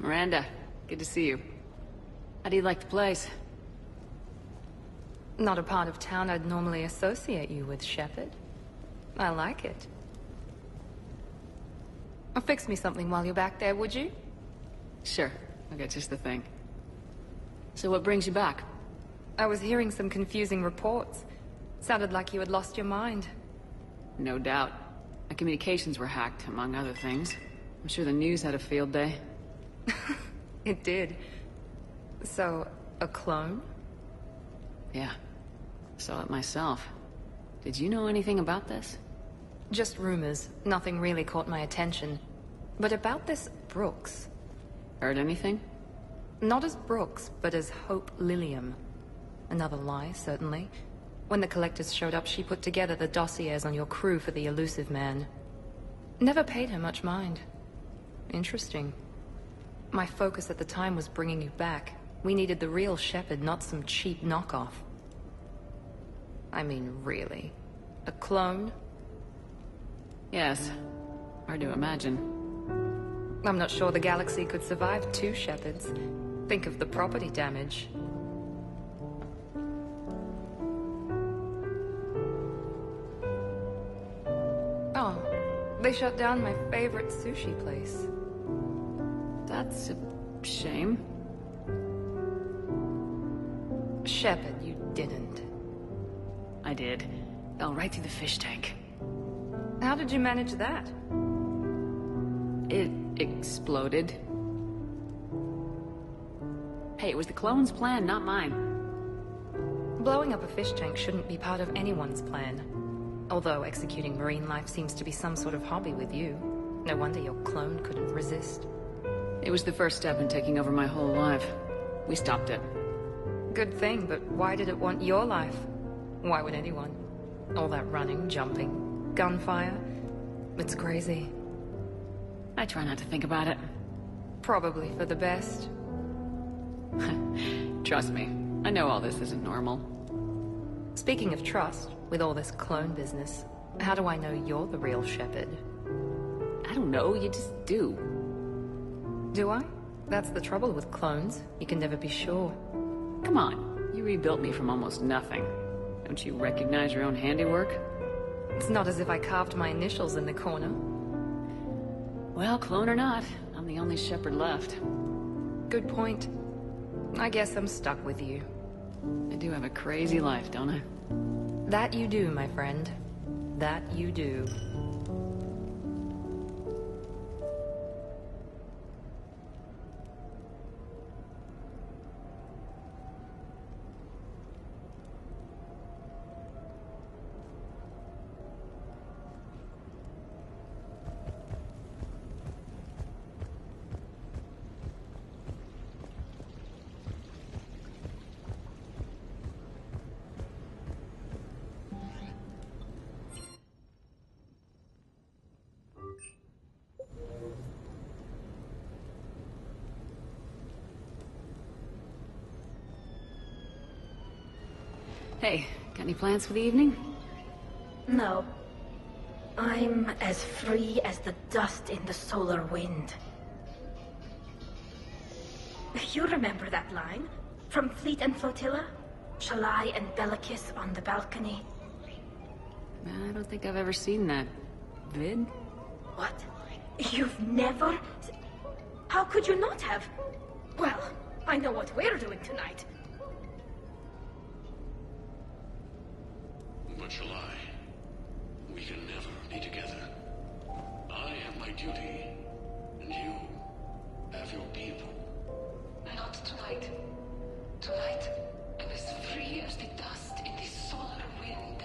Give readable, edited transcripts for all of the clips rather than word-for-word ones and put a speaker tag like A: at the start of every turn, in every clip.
A: Miranda, good to see you. How do you like the place?
B: Not a part of town I'd normally associate you with, Shepard. I like it. Fix me something while you're back there, would you?
A: Sure, I got just the thing. So what brings you back?
B: I was hearing some confusing reports. Sounded like you had lost your mind.
A: No doubt. My communications were hacked, among other things. I'm sure the news had a field day.
B: It did. So, a clone?
A: Yeah. Saw it myself. Did you know anything about this?
B: Just rumors. Nothing really caught my attention. But about this Brooks.
A: Heard anything?
B: Not as Brooks, but as Hope Lilium. Another lie, certainly. When the Collectors showed up, she put together the dossiers on your crew for the elusive man. Never paid her much mind. Interesting. My focus at the time was bringing you back. We needed the real Shepard, not some cheap knockoff. I mean, really. A clone?
A: Yes. Hard to imagine.
B: I'm not sure the galaxy could survive two Shepards. Think of the property damage. Oh, they shut down my favorite sushi place.
A: That's a shame.
B: Shepard, you didn't.
A: I did. Fell right through the fish tank.
B: How did you manage that?
A: It exploded. Hey, it was the clone's plan, not mine.
B: Blowing up a fish tank shouldn't be part of anyone's plan. Although executing marine life seems to be some sort of hobby with you. No wonder your clone couldn't resist.
A: It was the first step in taking over my whole life. We stopped it.
B: Good thing, but why did it want your life? Why would anyone? All that running, jumping, gunfire. It's crazy.
A: I try not to think about it.
B: Probably for the best.
A: Trust me, I know all this isn't normal.
B: Speaking of trust, with all this clone business, how do I know you're the real Shepard?
A: I don't know, you just do.
B: Do I? That's the trouble with clones. You can never be sure.
A: Come on, you rebuilt me from almost nothing. Don't you recognize your own handiwork?
B: It's not as if I carved my initials in the corner.
A: Well, clone or not, I'm the only Shepard left.
B: Good point. I guess I'm stuck with you.
A: I do have a crazy life, don't I?
B: That you do, my friend. That you do.
A: Hey, got any plans for the evening?
C: No. I'm as free as the dust in the solar wind. You remember that line? From Fleet and Flotilla? Shalai and Bellicus on the balcony?
A: I don't think I've ever seen that vid.
C: What? You've never... How could you not have? Well, I know what we're doing tonight.
D: But shall I? We can never be together. I have my duty, and you have your people.
E: Not tonight. Tonight, I'm as free as the dust in the solar wind.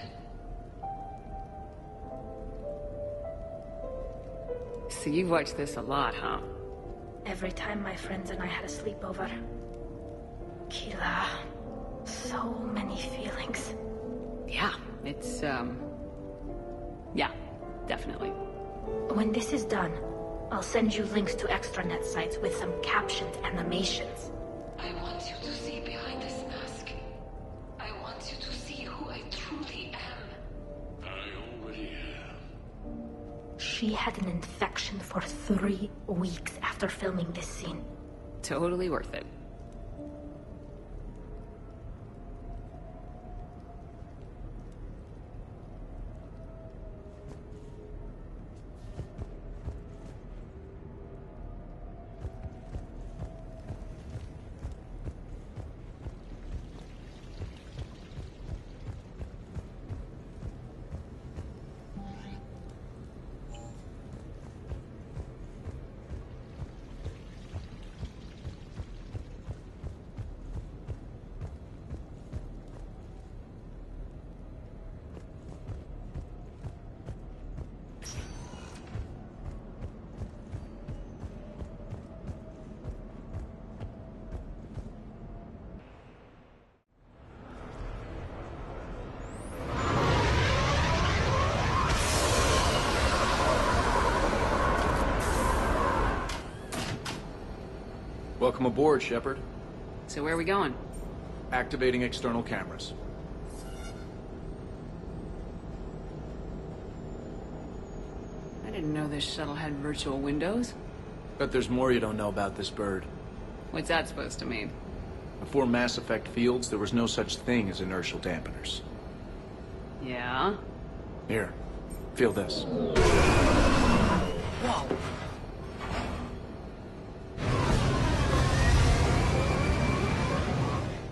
A: So you've watched this a lot, huh?
C: Every time my friends and I had a sleepover. Kila. So many feelings.
A: Yeah, it's, yeah, definitely.
C: When this is done, I'll send you links to extranet sites with some captioned animations.
E: I want you to see behind this mask. I want you to see who I truly am.
D: I already have.
C: She had an infection for 3 weeks after filming this scene.
A: Totally worth it.
F: Welcome aboard, Shepard.
A: So where are we going?
F: Activating external cameras.
A: I didn't know this shuttle had virtual windows.
F: Bet there's more you don't know about this bird.
A: What's that supposed to mean?
F: Before Mass Effect fields, there was no such thing as inertial dampeners.
A: Yeah?
F: Here, feel this.
A: Whoa!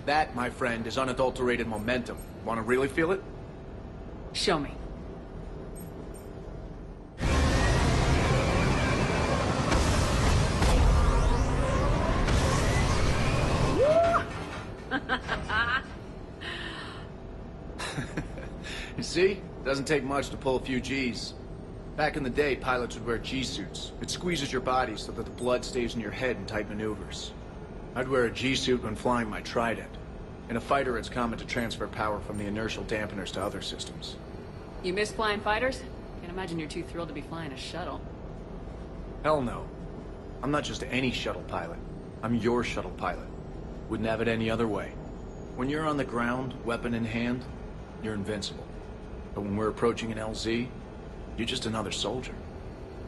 F: That, my friend, is unadulterated momentum. Want to really feel it?
A: Show me.
F: You see? Doesn't take much to pull a few Gs. Back in the day, pilots would wear G-suits. It squeezes your body so that the blood stays in your head in tight maneuvers. I'd wear a G-suit when flying my Trident. In a fighter, it's common to transfer power from the inertial dampeners to other systems.
A: You miss flying fighters? Can't imagine you're too thrilled to be flying a shuttle.
F: Hell no. I'm not just any shuttle pilot. I'm your shuttle pilot. Wouldn't have it any other way. When you're on the ground, weapon in hand, you're invincible. But when we're approaching an LZ, you're just another soldier.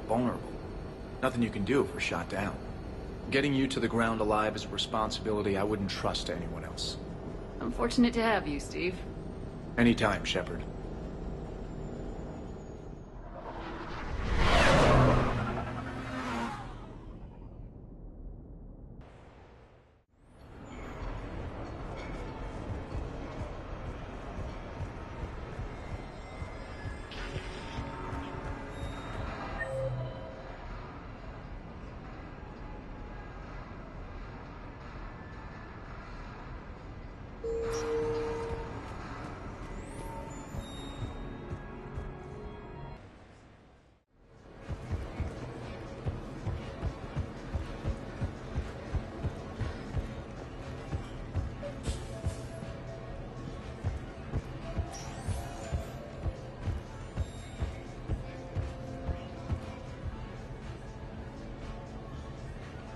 F: Vulnerable. Nothing you can do if we're shot down. Getting you to the ground alive is a responsibility I wouldn't trust to anyone else.
A: I'm fortunate to have you, Steve.
F: Anytime, Shepard.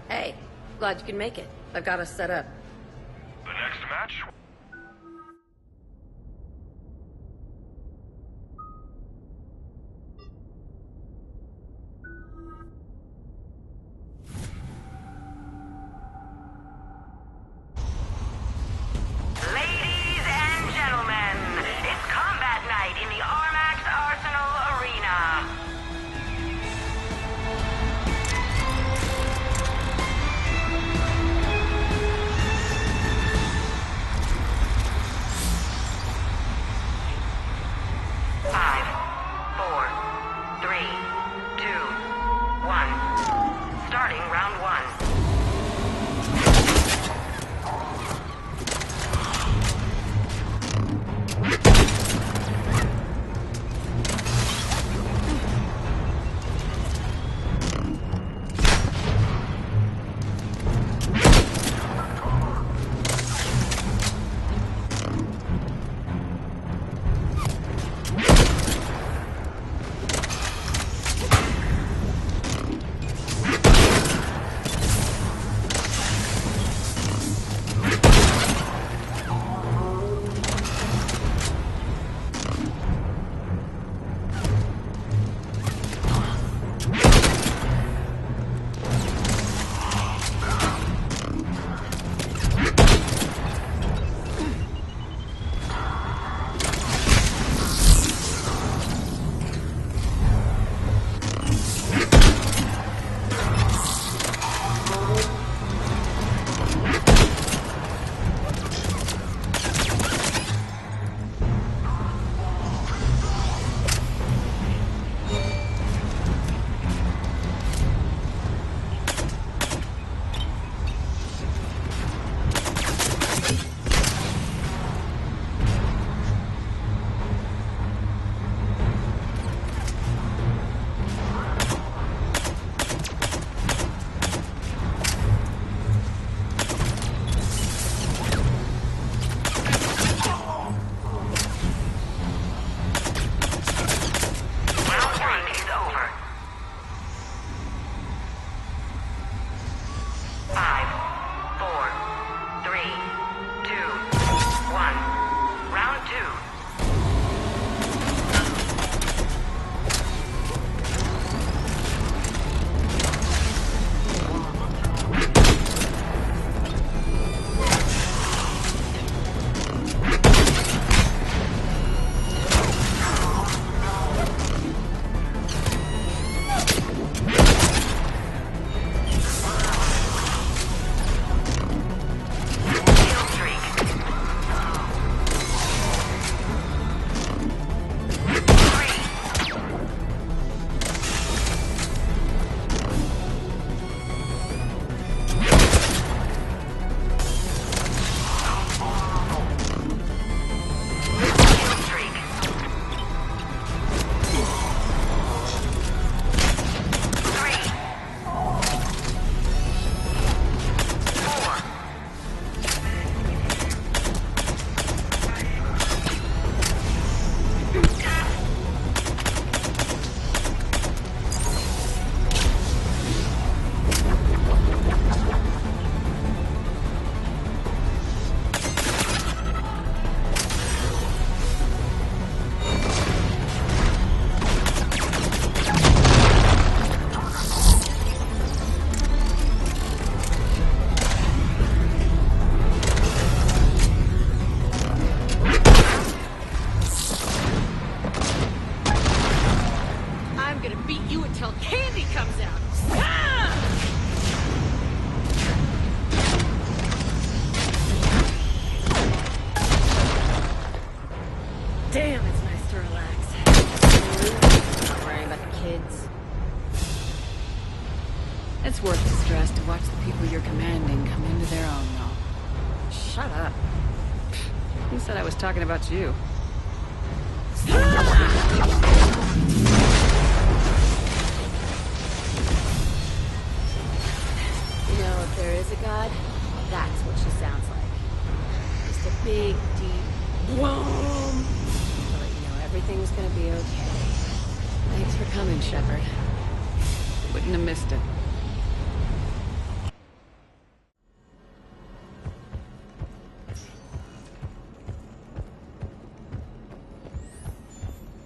G: Hey, glad you can make it. I've got us set up.
H: The next match?
I: Ladies and gentlemen, it's combat night in the Armax Arsenal Arena.
G: till candy comes out. Ah! Damn, it's nice to relax. Not worrying about the kids.
A: It's worth the stress to watch the people you're commanding come into their own, though.
G: Shut up.
A: Who said I was talking about you?
G: You know, if there is a god, that's what she sounds like. Just a big, deep whoom. To let you know everything's gonna be okay.
A: Thanks for coming, Shepard. Wouldn't have missed it.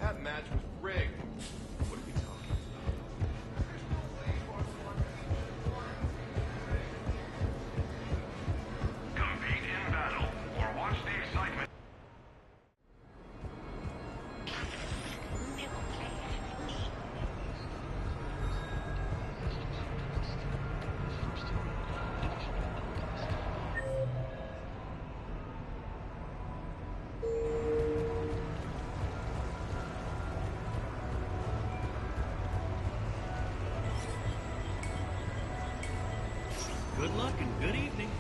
F: That match was rigged. What are we talking
H: Compete in battle, or watch the excitement.
J: Good luck and good evening.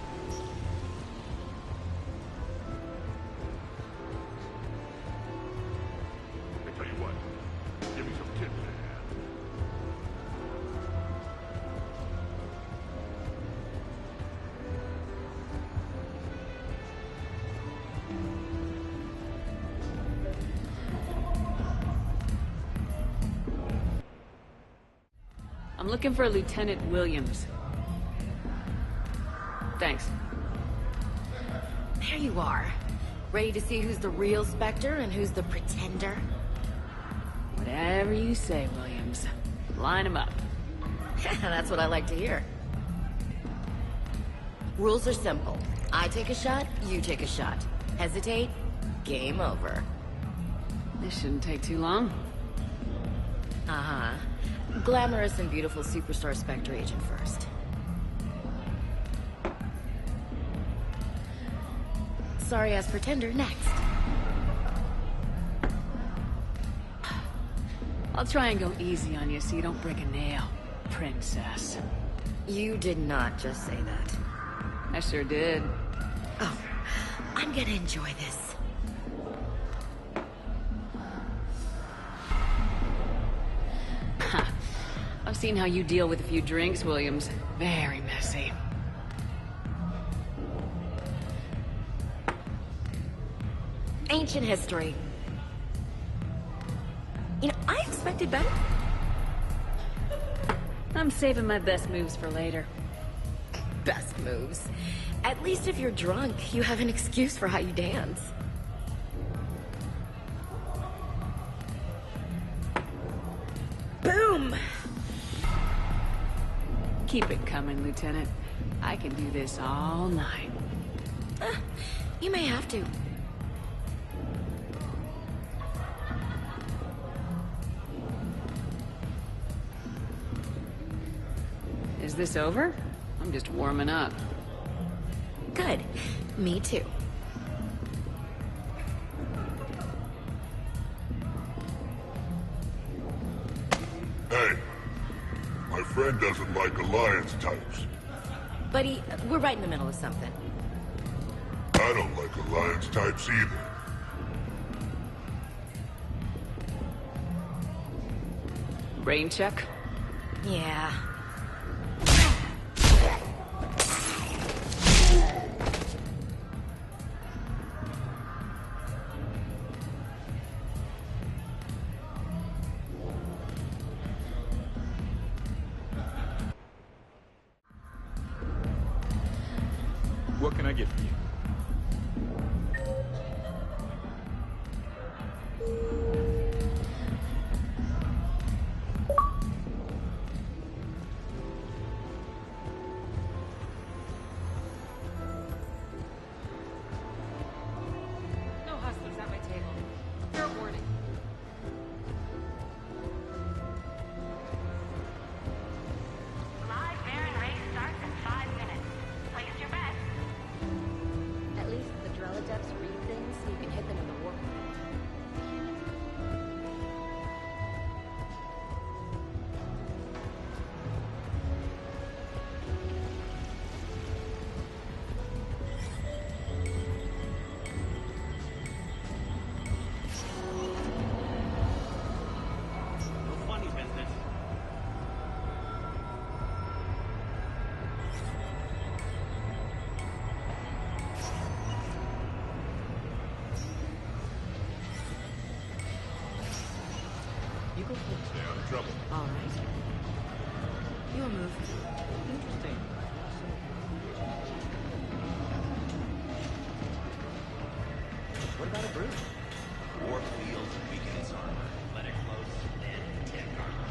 D: I tell you what, give me some tips there.
A: I'm looking for Lieutenant Williams. Thanks.
G: There you are. Ready to see who's the real Spectre and who's the pretender?
A: Whatever you say, Williams. Line 'em up.
G: That's what I like to hear. Rules are simple. I take a shot, you take a shot. Hesitate, game over.
A: This shouldn't take too long.
G: Uh-huh. Glamorous and beautiful superstar Spectre agent first. Sorry-ass pretender next.
A: I'll try and go easy on you so you don't break a nail, princess.
G: You did not just say that.
A: I sure did.
G: Oh, I'm gonna enjoy this.
A: I've seen how you deal with a few drinks, Williams. Very messy.
G: Ancient history. You know, I expected better.
A: I'm saving my best moves for later.
G: Best moves. At least if you're drunk, you have an excuse for how you dance. Boom!
A: Keep it coming, Lieutenant. I can do this all night.
G: You may have to.
A: Is this over? I'm just warming up.
G: Good. Me too.
D: Hey, my friend doesn't like alliance types.
G: Buddy, we're right in the middle of something.
D: I don't like alliance types either.
A: Brain check?
G: Yeah.
F: What can I get for you?
B: No hustlers at my table. Fair warning.
K: Stay out of trouble.
A: All right. You'll move.
G: Interesting.
L: What about a broom?
M: Warp field weakens armor. Let it close, then tech armor.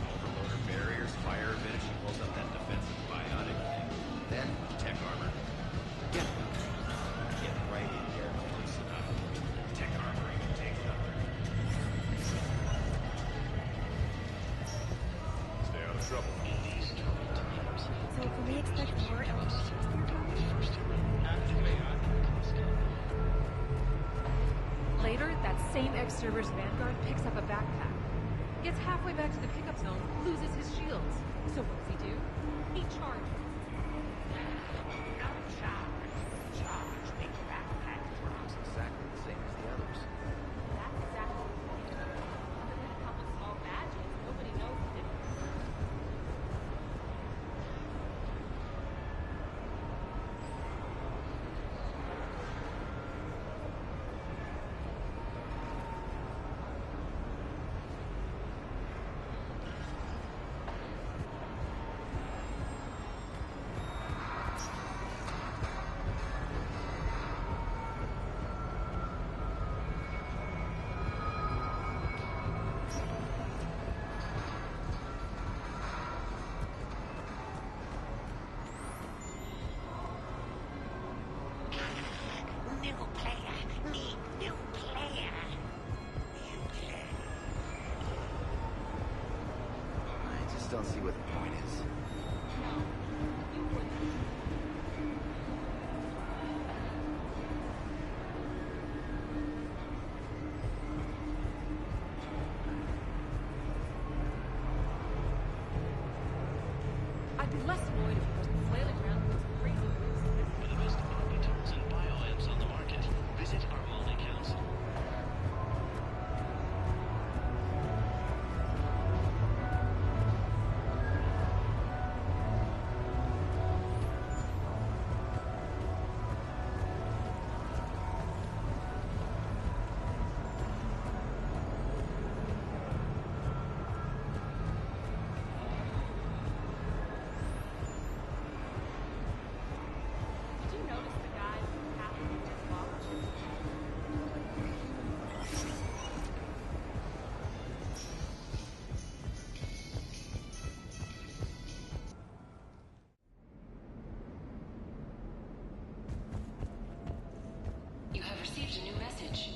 M: Overloader barriers fire a bit if she pulls up that defensive biotic thing. Then tech armor.
A: Get
M: Get right in here close enough. Tech armor even take cover.
K: Stay out of trouble.
C: So can we expect more elevations here, Tommy?
N: Later, that same ex-server's Vanguard picks up a backpack. Gets halfway back to the pickup zone, loses his shields. So what does he do? He charges.
L: Looks exactly the same as the others.
N: That's exactly the point. Other than a couple small badges, nobody knows the difference.
I: New player. Need new player. New player.
L: I just don't see what the point is.
N: No, you wouldn't. I'd be less annoyed if he wasn't flailing around with those crazy moves.
J: For the best orbitals and bioamps on the market, visit our multi-council.
N: Did you notice the guy with the hat that just walked?
E: You have received a new message.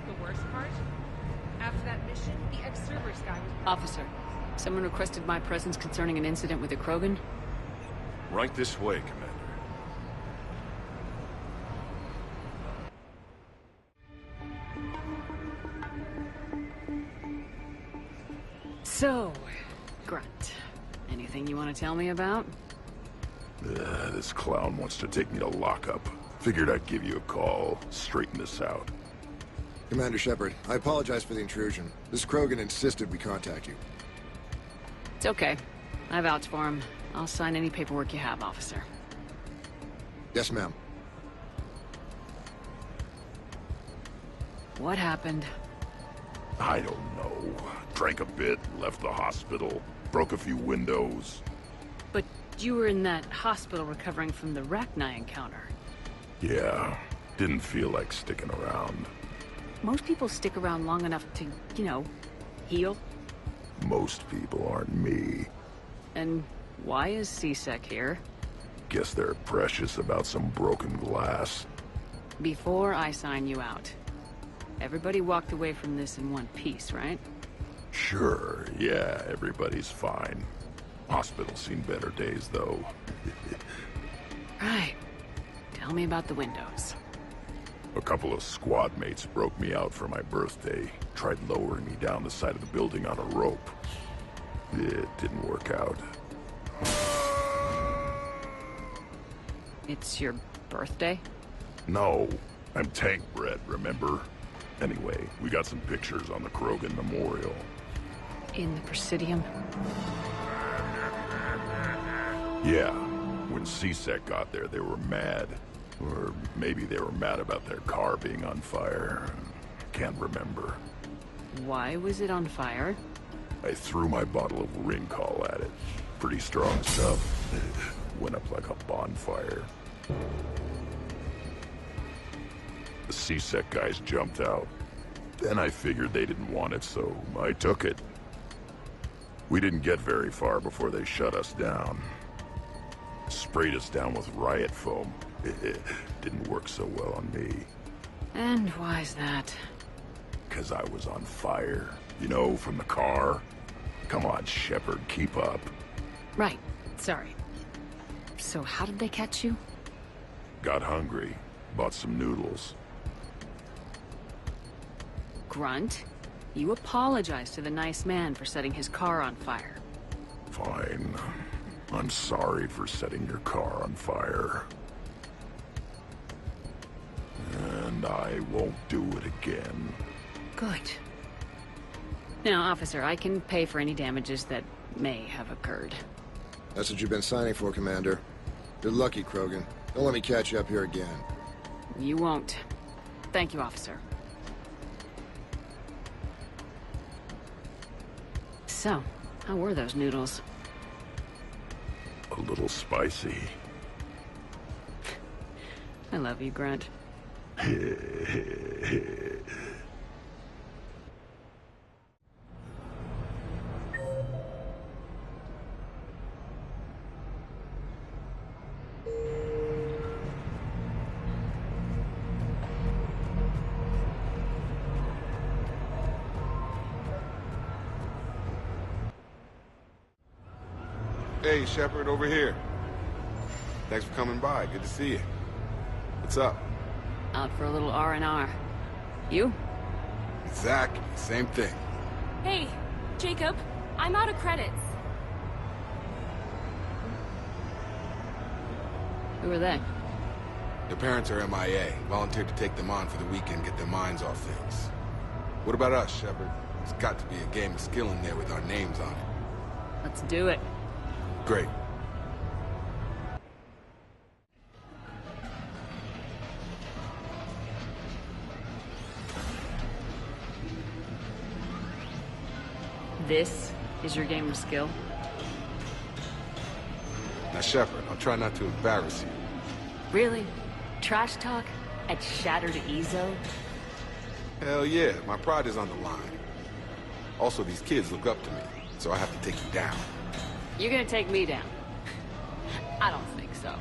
N: The worst part? After that mission, the ex-server's guy was...
A: Officer, someone requested my presence concerning an incident with the Krogan.
K: Right this way, Commander.
A: So, Grunt, anything you want to tell me about?
K: This clown wants to take me to lockup. Figured I'd give you a call, straighten this out.
O: Commander Shepard, I apologize for the intrusion. This Krogan insisted we contact you.
A: It's okay. I vouch for him. I'll sign any paperwork you have, officer.
O: Yes, ma'am.
A: What happened?
K: I don't know. Drank a bit, left the hospital, broke a few windows.
A: But you were in that hospital recovering from the Rachni encounter.
K: Yeah, didn't feel like sticking around.
A: Most people stick around long enough to, you know, heal.
K: Most people aren't me.
A: And why is C-Sec here?
K: Guess they're precious about some broken glass.
A: Before I sign you out, everybody walked away from this in one piece, right?
K: Sure, yeah, everybody's fine. Hospital's seen better days, though.
A: Right. Tell me about the windows.
K: A couple of squad mates broke me out for my birthday. Tried lowering me down the side of the building on a rope. It didn't work out.
A: It's your birthday?
K: No, I'm tank bred, remember? Anyway, we got some pictures on the Krogan Memorial.
A: In the Presidium?
K: Yeah, when C-Sec got there, they were mad. Or maybe they were mad about their car being on fire. Can't remember.
A: Why was it on fire?
K: I threw my bottle of Ring-Call at it. Pretty strong stuff. Went up like a bonfire. The C-Sec guys jumped out. Then I figured they didn't want it, so I took it. We didn't get very far before they shut us down. Sprayed us down with riot foam. Didn't work so well on me.
A: And why's that?
K: 'Cause I was on fire. You know, from the car. Come on, Shepard, keep up.
A: Right. Sorry. So how did they catch you?
K: Got hungry. Bought some noodles.
A: Grunt, you apologized to the nice man for setting his car on fire.
K: Fine. I'm sorry for setting your car on fire. And I won't do it again.
A: Good. Now, officer, I can pay for any damages that may have occurred.
O: That's what you've been signing for, Commander. You're lucky, Krogan. Don't let me catch you up here again.
A: You won't. Thank you, officer. So, how were those noodles?
K: A little spicy.
A: I love you, Grunt.
P: Hey, Shepard, over here. Thanks for coming by. Good to see you. What's up?
A: Out for a little R&R. You?
P: Exactly. Same thing.
Q: Hey, Jacob. I'm out of credits.
A: Who are they?
P: Their parents are MIA. Volunteered to take them on for the weekend, get their minds off things. What about us, Shepard? There's got to be a game of skill in there with our names on it.
A: Let's do it.
P: Great.
A: This is your game of skill?
P: Now, Shepard, I'll try not to embarrass you.
A: Really? Trash talk? At Shattered Ezo?
P: Hell yeah, my pride is on the line. Also, these kids look up to me, so I have to take you down.
A: You're gonna take me down? I don't think so.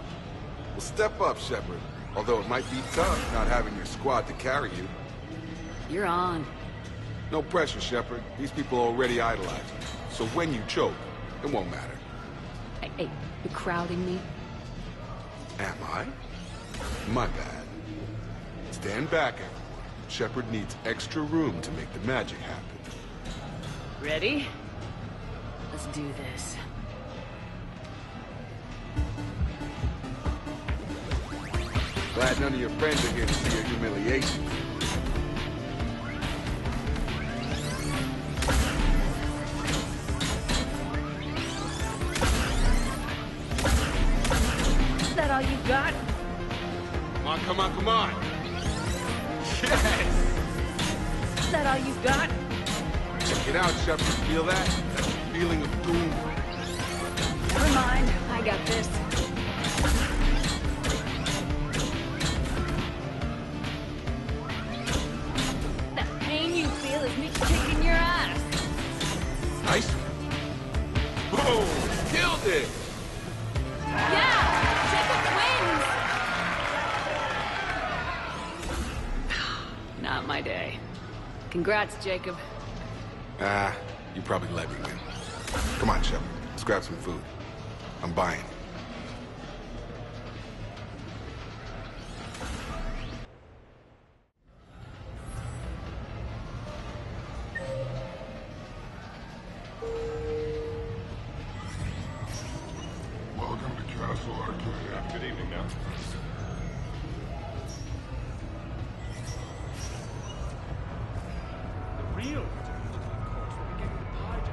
P: Well, step up, Shepard. Although it might be tough not having your squad to carry you.
A: You're on.
P: No pressure, Shepard. These people already idolize you. So when you choke, it won't matter.
A: Hey, you're crowding me?
P: Am I? My bad. Stand back, everyone. Shepard needs extra room to make the magic happen.
A: Ready? Let's do this.
P: Glad none of your friends are here to see your humiliation.
N: Is that all you got?
P: Come on, come on, come on! Yes!
N: Is that all you got?
P: Get out, Shepard. Feel that? That feeling of doom.
A: Never mind. I got this. That pain you feel is me kicking your ass.
P: Nice. Boom! Killed it!
Q: Yeah! Jacob wins!
A: Not my day. Congrats, Jacob.
P: You probably let me win. Come on, Shepard. Let's grab some food. I'm buying.
K: Welcome to Castle Arcade.
H: Good evening now. The real participants, of course, will be getting the pie doctor.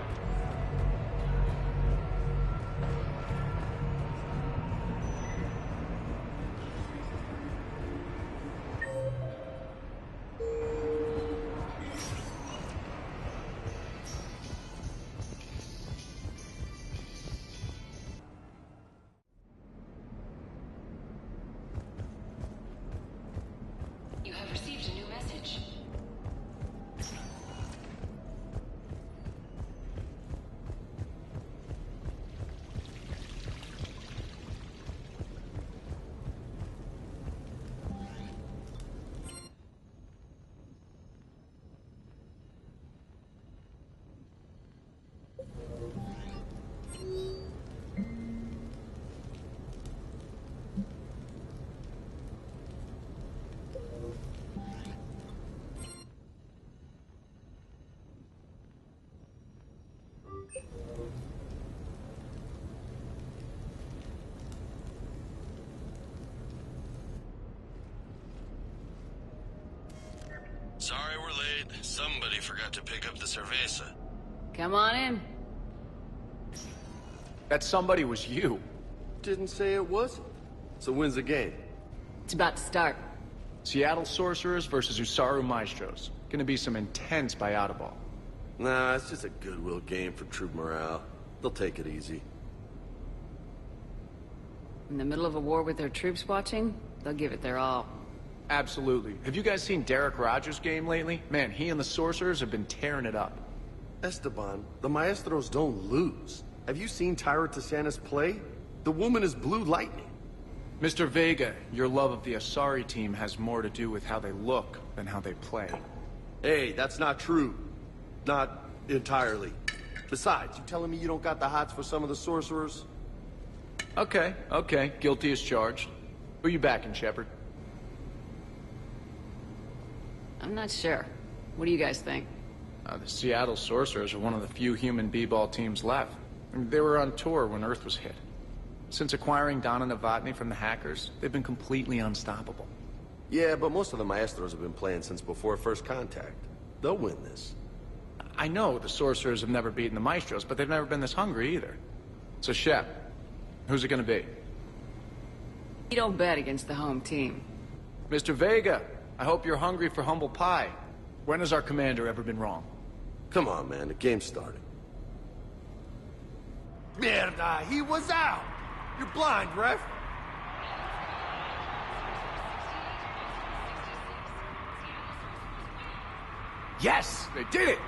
E: You have received a new message.
J: Sorry we're late. Somebody forgot to pick up the cerveza.
A: Come on in.
F: That somebody was you.
R: Didn't say it wasn't. So when's the game?
A: It's about to start.
F: Seattle Sorcerers versus Usaru Maestros. Gonna be some intense bayada ball.
R: Nah, it's just a goodwill game for troop morale. They'll take it easy.
A: In the middle of a war with their troops watching, they'll give it their all.
F: Absolutely. Have you guys seen Derek Rogers' game lately? Man, he and the Sorcerers have been tearing it up.
R: Esteban, the Maestros don't lose. Have you seen Tyra Tassanis play? The woman is blue lightning.
F: Mr. Vega, your love of the Asari team has more to do with how they look than how they play.
R: Hey, that's not true. Not entirely. Besides, you telling me you don't got the hots for some of the Sorcerers?
F: Okay, guilty as charged. Who you backing, Shepard?
A: I'm not sure. What do you guys think?
F: The Seattle Sorcerers are one of the few human b-ball teams left. I mean, they were on tour when Earth was hit. Since acquiring Donna Novotny from the hackers, they've been completely unstoppable.
R: Yeah, but most of the Maestros have been playing since before First Contact. They'll win this.
F: I know the Sorcerers have never beaten the Maestros, but they've never been this hungry either. So, Shep, who's it gonna be?
A: You don't bet against the home team.
F: Mr. Vega, I hope you're hungry for humble pie. When has our commander ever been wrong?
R: Come on, man, the game's starting. Mierda, he was out! You're blind, ref!
F: Yes, they did it!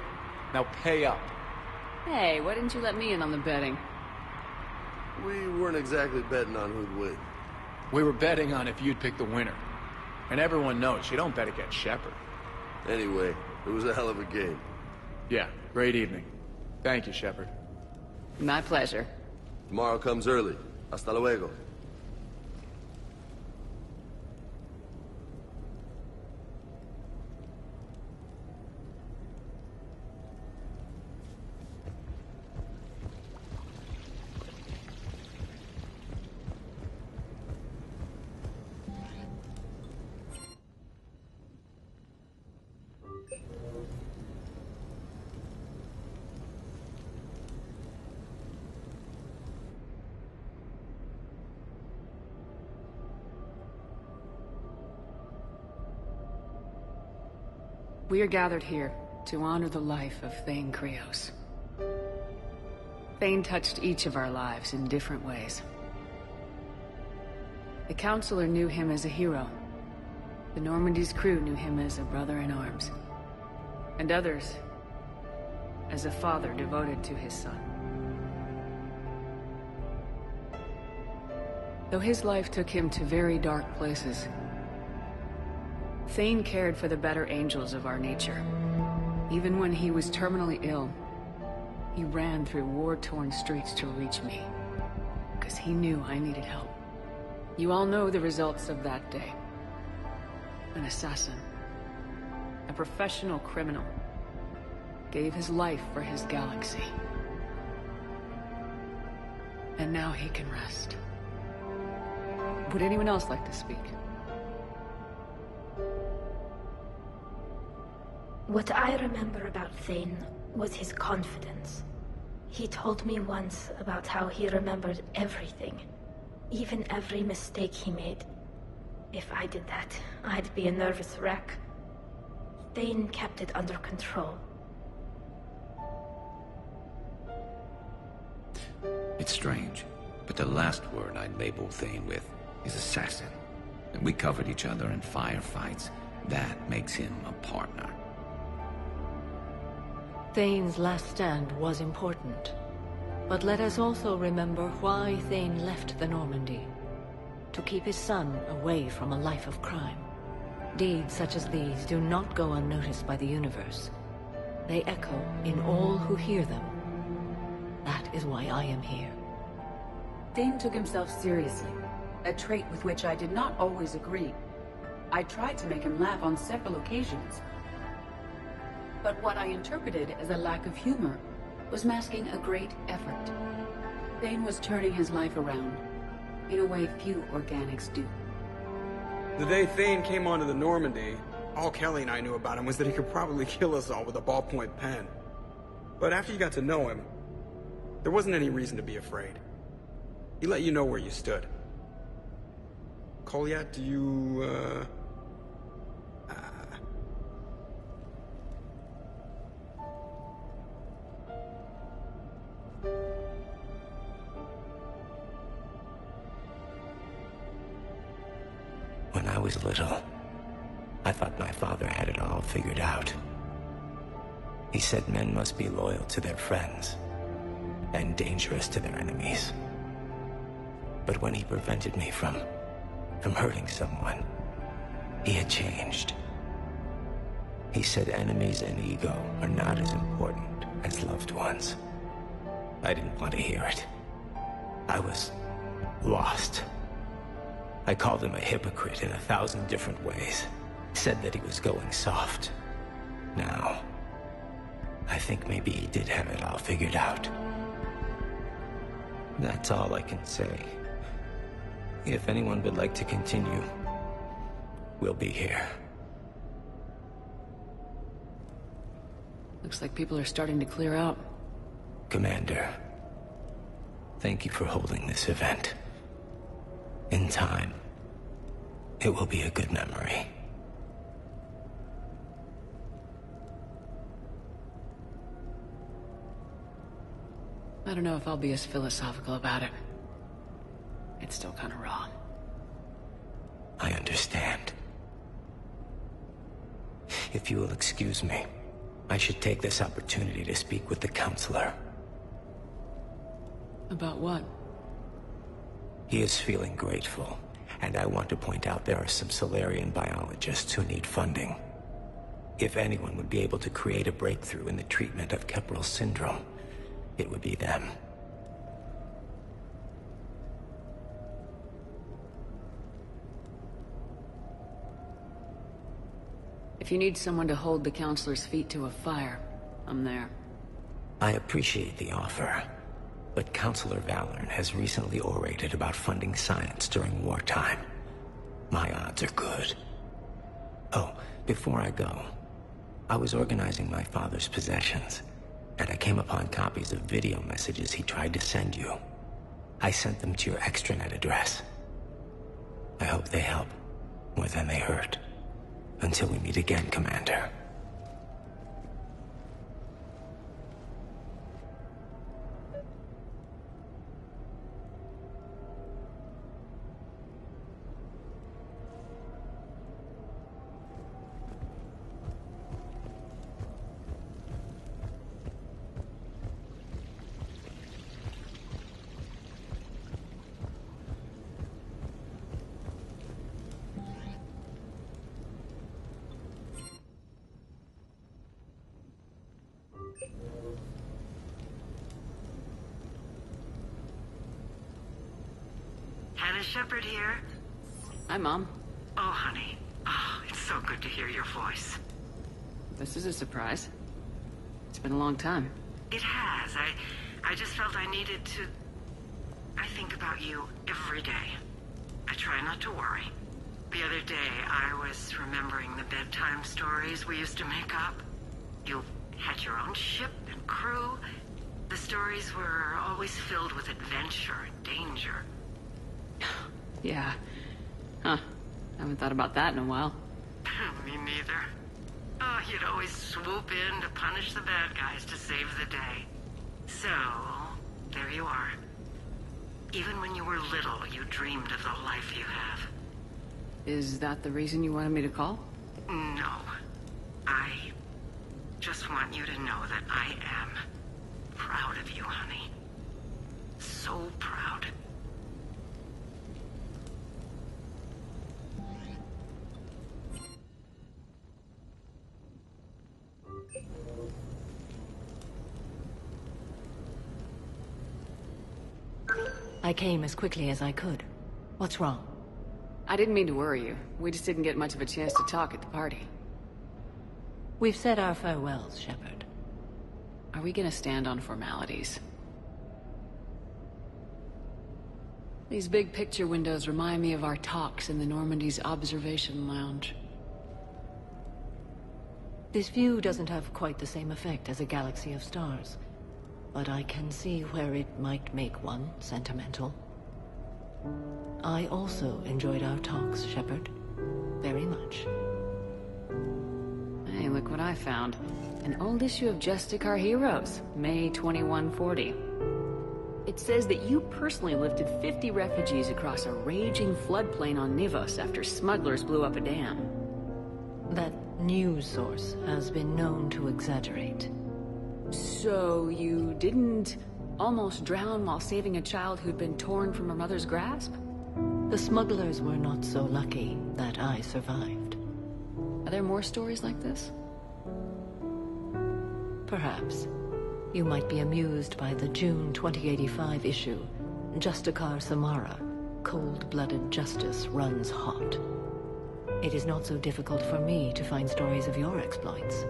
F: Now pay up.
A: Hey, why didn't you let me in on the betting?
R: We weren't exactly betting on who'd win.
F: We were betting on if you'd pick the winner. And everyone knows you don't bet against Shepard.
R: Anyway, it was a hell of a game.
F: Yeah, great evening. Thank you, Shepard.
A: My pleasure.
R: Tomorrow comes early. Hasta luego.
B: We are gathered here,
A: to honor the life of Thane Krios. Thane touched each of our lives in different ways. The Counselor knew him as a hero. The Normandy's crew knew him as a brother in arms. And others, as a father devoted to his son. Though his life took him to very dark places, Thane cared for the better angels of our nature. Even when he was terminally ill, he ran through war-torn streets to reach me, because he knew I needed help. You all know the results of that day. An assassin, a professional criminal, gave his life for his galaxy. And now he can rest. Would anyone else like to speak?
C: What I remember about Thane was his confidence. He told me once about how he remembered everything, even every mistake he made. If I did that, I'd be a nervous wreck. Thane kept it under control.
S: It's strange, but the last word I'd label Thane with is assassin. And we covered each other in firefights. That makes him a partner.
T: Thane's last stand was important. But let us also remember why Thane left the Normandy. To keep his son away from a life of crime. Deeds such as these do not go unnoticed by the universe. They echo in all who hear them. That is why I am here.
U: Thane took himself seriously, a trait with which I did not always agree. I tried to make him laugh on several occasions. But what I interpreted as a lack of humor was masking a great effort. Thane was turning his life around, in a way few organics do.
V: The day Thane came onto the Normandy, all Kelly and I knew about him was that he could probably kill us all with a ballpoint pen. But after you got to know him, there wasn't any reason to be afraid. He let you know where you stood. Kolyat, do you,
W: When I was little, I thought my father had it all figured out. He said men must be loyal to their friends and dangerous to their enemies. But when he prevented me from hurting someone, he had changed. He said enemies and ego are not as important as loved ones. I didn't want to hear it. I was lost. I called him a hypocrite in 1,000 different ways. Said that he was going soft. Now, I think maybe he did have it all figured out. That's all I can say. If anyone would like to continue, we'll be here.
A: Looks like people are starting to clear out.
W: Commander, thank you for holding this event. In time, it will be a good memory.
A: I don't know if I'll be as philosophical about it. It's still kind of raw.
W: I understand. If you will excuse me, I should take this opportunity to speak with the Counselor.
A: About what?
W: He is feeling grateful, and I want to point out there are some Solarian biologists who need funding. If anyone would be able to create a breakthrough in the treatment of Kepral syndrome, it would be them.
A: If you need someone to hold the Counselor's feet to a fire, I'm there.
W: I appreciate the offer, but Counselor Valorn has recently orated about funding science during wartime. My odds are good. Oh, before I go, I was organizing my father's possessions, and I came upon copies of video messages he tried to send you. I sent them to your extranet address. I hope they help, more than they hurt. Until we meet again, Commander.
I: Lieutenant Shepard here.
A: Hi, Mom.
I: Oh, honey. Oh, it's so good to hear your voice.
A: This is a surprise. It's been a long time.
I: It has. I just felt I needed to... I think about you every day. I try not to worry. The other day, I was remembering the bedtime stories we used to make up. You had your own ship and crew. The stories were always filled with adventure and danger.
A: Yeah. Huh. I haven't thought about that in a while.
I: Me neither. Oh, you'd always swoop in to punish the bad guys to save the day. So, there you are. Even when you were little, you dreamed of the life you have.
A: Is that the reason you wanted me to call?
I: No. I just want you to know that I am proud of you, honey. So proud.
T: I came as quickly as I could. What's wrong?
A: I didn't mean to worry you. We just didn't get much of a chance to talk at the party.
T: We've said our farewells, Shepard.
A: Are we gonna stand on formalities? These big picture windows remind me of our talks in the Normandy's observation lounge.
T: This view doesn't have quite the same effect as a galaxy of stars, but I can see where it might make one sentimental. I also enjoyed our talks, Shepard. Very much.
A: Hey, look what I found. An old issue of Justice Our Heroes, May 2140. It says that you personally lifted 50 refugees across a raging floodplain on Nivos after smugglers blew up a dam.
T: That news source has been known to exaggerate.
A: So you didn't almost drown while saving a child who'd been torn from her mother's grasp?
T: The smugglers were not so lucky that I survived.
A: Are there more stories like this?
T: Perhaps. You might be amused by the June 2085 issue, Justicar Samara, Cold-Blooded Justice Runs Hot. It is not so difficult for me to find stories of your exploits.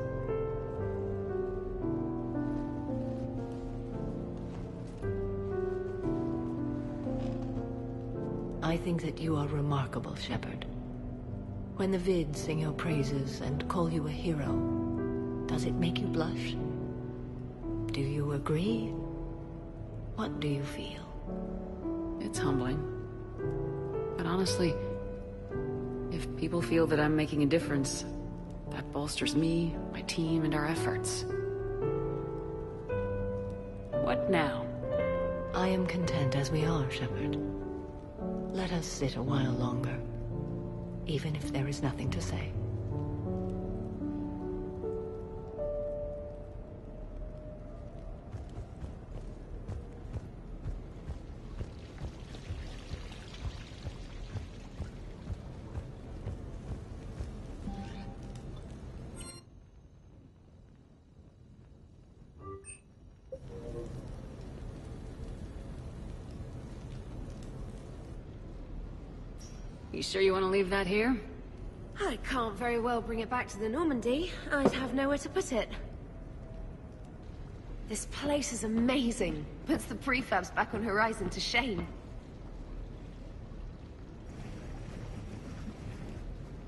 T: I think that you are remarkable, Shepard. When the vids sing your praises and call you a hero, does it make you blush? Do you agree? What do you feel?
A: It's humbling. But honestly, if people feel that I'm making a difference, that bolsters me, my team, and our efforts. What now?
T: I am content as we are, Shepard. Let us sit a while longer, even if there is nothing to say.
A: You sure you want to leave that here?
D: I can't very well bring it back to the Normandy. I'd have nowhere to put it. This place is amazing. Puts the prefabs back on Horizon to shame.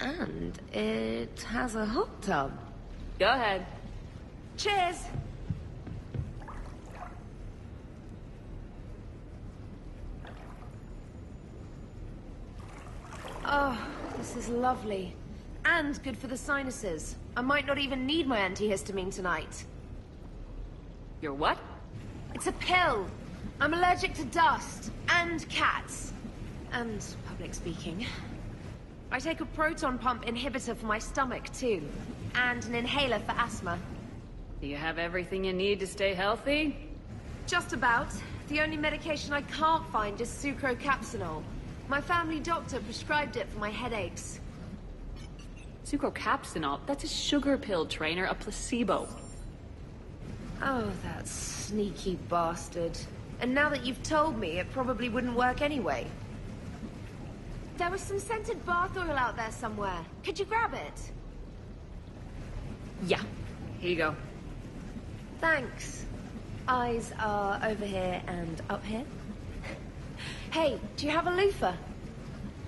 D: And it has a hot tub.
A: Go ahead.
D: Cheers! Oh, this is lovely. And good for the sinuses. I might not even need my antihistamine tonight.
A: Your what?
D: It's a pill. I'm allergic to dust. And cats. And public speaking. I take a proton pump inhibitor for my stomach, too. And an inhaler for asthma.
A: Do you have everything you need to stay healthy?
D: Just about. The only medication I can't find is sucrocapsinol. My family doctor prescribed it for my headaches.
A: Sucrocapsinol? That's a sugar pill, Trainer, a placebo.
D: Oh, that sneaky bastard. And now that you've told me, it probably wouldn't work anyway. There was some scented bath oil out there somewhere. Could you grab it?
A: Yeah. Here you go.
D: Thanks. Eyes are over here and up here. Hey, do you have a loofah?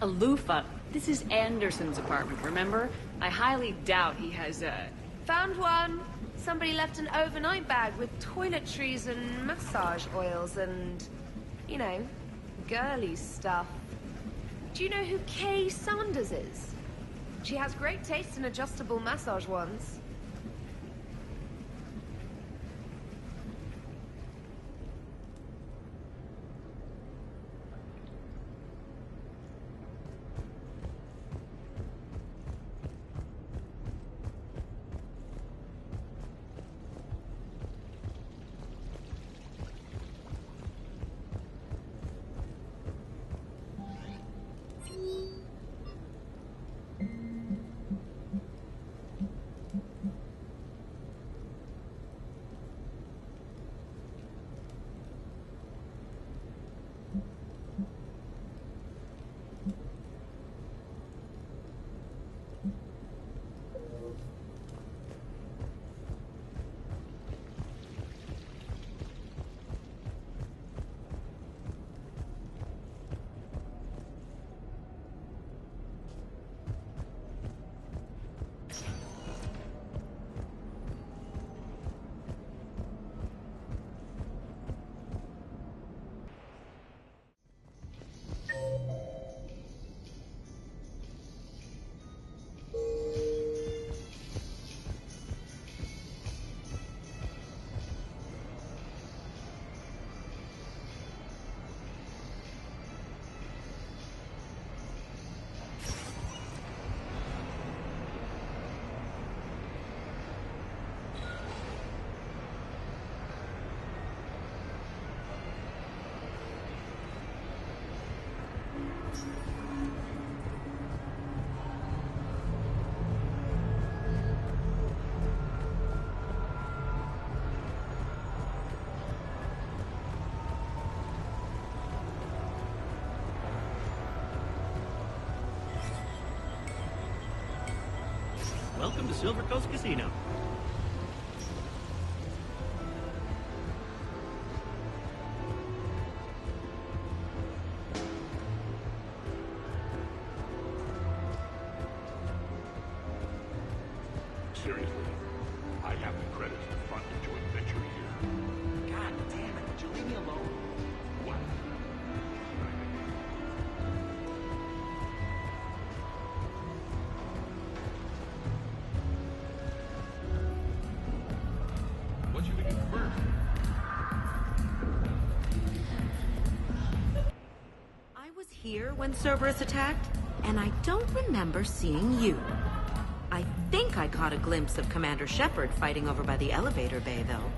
A: A loofah? This is Anderson's apartment, remember? I highly doubt he has a...
D: Found one. Somebody left an overnight bag with toiletries and massage oils and, you know, girly stuff. Do you know who Kay Sanders is? She has great taste in adjustable massage wands.
J: Welcome to Silver Coast Casino.
K: Seriously, I have the credits to fund a joint venture here.
J: God damn it, would you leave me alone?
K: What? What you thinking first?
G: I was here when Cerberus attacked, and I don't remember seeing you. I think I caught a glimpse of Commander Shepard fighting over by the elevator bay, though.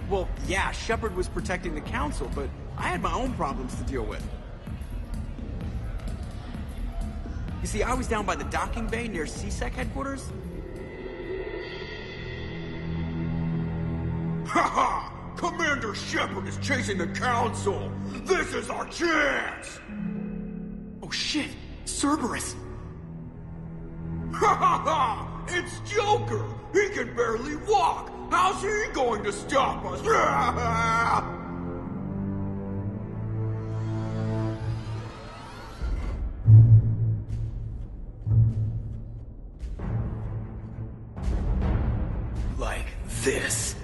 V: Well, yeah, Shepard was protecting the Council, but I had my own problems to deal with. You see, I was down by the docking bay near CSEC headquarters.
L: Ha! Commander Shepard is chasing the Council! This is our chance!
V: Oh shit! Cerberus!
L: Ha ha ha! It's Joker! He can barely walk! How's he going to stop us? Like this.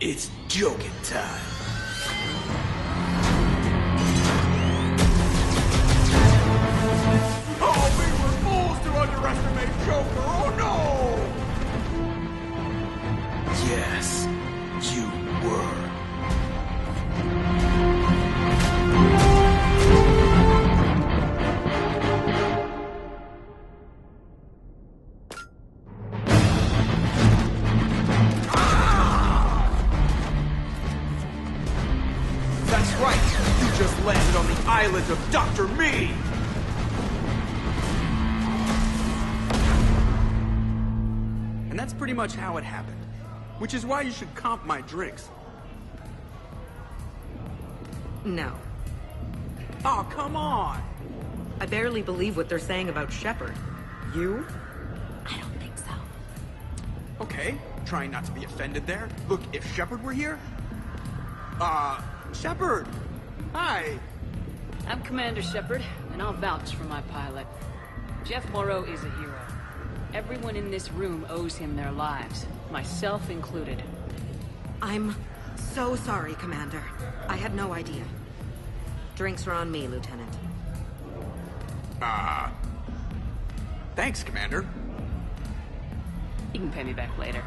L: It's joking time. Oh, we were fools to underestimate Joker! Oh no! Yes, you were.
V: That's right! You just landed on the island of Dr. Me! And that's pretty much how it happened. Which is why you should comp my drinks.
G: No.
V: Oh, come on!
G: I barely believe what they're saying about Shepard. You?
C: I don't think so.
V: Okay, trying not to be offended there. Look, if Shepard were here... Shepard! Hi!
A: I'm Commander Shepard, and I'll vouch for my pilot. Jeff Moreau is a hero. Everyone in this room owes him their lives, myself included.
G: I'm so sorry, Commander. I had no idea. Drinks are on me, Lieutenant.
V: Thanks, Commander.
A: You can pay me back later.